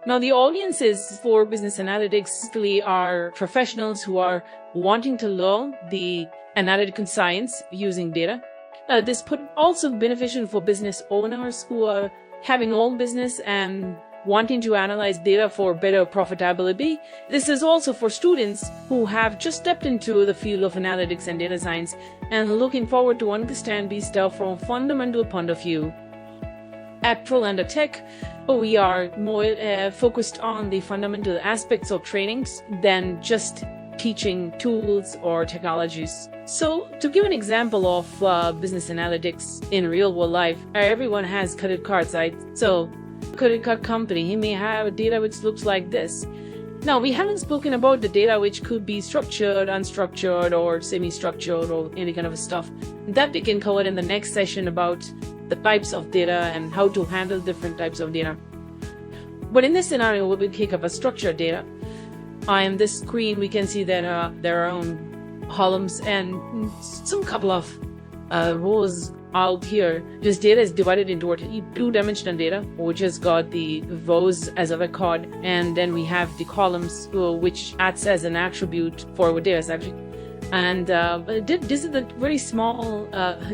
Now, the audiences for business analytics really are professionals who are wanting to learn the analytical science using data. This could also be beneficial for business owners who are having own business and wanting to analyze data for better profitability. This is also for students who have just stepped into the field of analytics and data science and looking forward to understand these stuff from a fundamental point of view. At Prolander Tech, we are more focused on the fundamental aspects of trainings than just teaching tools or technologies. So, to give an example of business analytics in real world life, everyone has credit cards, right? So, credit card company, he may have data which looks like this. Now, we haven't spoken about the data which could be structured, unstructured, or semi-structured, or any kind of stuff. That we can cover in the next session about the types of data and how to handle different types of data. But in this scenario, we will pick up a structured data. On this screen, we can see that there are columns and some couple of rows out here. This data is divided into two-dimensional data, which has got the rows as a record, and then we have the columns, which acts as an attribute for our data set. And this is a very small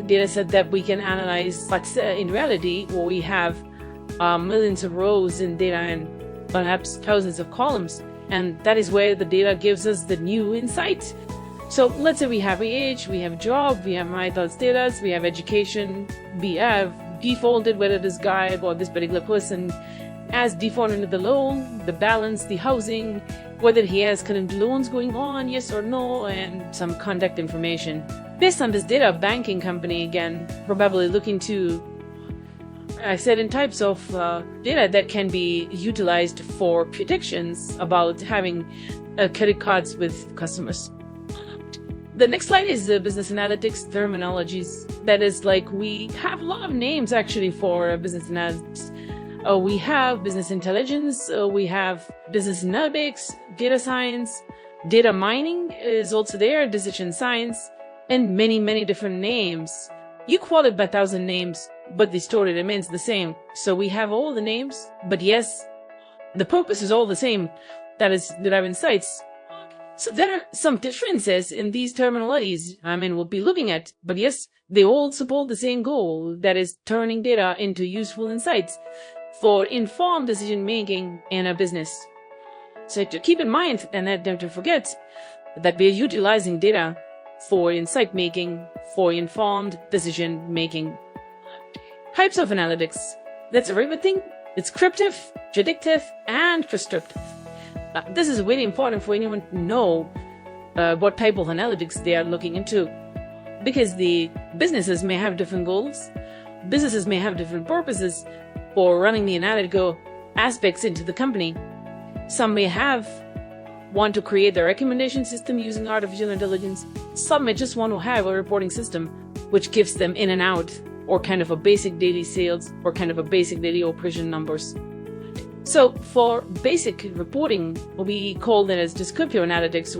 data set that we can analyze, but in reality, we have millions of rows in data and perhaps thousands of columns. And that is where the data gives us the new insight. So let's say we have age, we have job, we have marital status, we have education, we have defaulted whether this guy or this particular person has defaulted the loan, the balance, the housing, whether he has current loans going on, yes or no, and some contact information. Based on this data, a banking company, again, probably looking to certain types of data that can be utilized for predictions about having credit cards with customers. The next slide is the business analytics terminologies. That is, like, we have a lot of names actually for business analytics. We have business intelligence, we have business analytics, data science, data mining is also there, decision science, and many, many different names. You call it by 1,000 names, but the story remains the same. So we have all the names, but yes, the purpose is all the same. That is, derive insights. So there are some differences in these terminologies, we'll be looking at, but yes, they all support the same goal, that is turning data into useful insights for informed decision making in a business. So to keep in mind, and don't to forget, that we're utilizing data for insight making, for informed decision making. Types of analytics. That's everything. Descriptive, predictive, and prescriptive. This is very important for anyone to know what type of analytics they are looking into, because the businesses may have different goals. Businesses may have different purposes for running the analytical aspects into the company. Some may want to create their recommendation system using artificial intelligence. Some may just want to have a reporting system which gives them in and out, or kind of a basic daily sales, or kind of a basic daily operation numbers. So for basic reporting, we call that as descriptive analytics.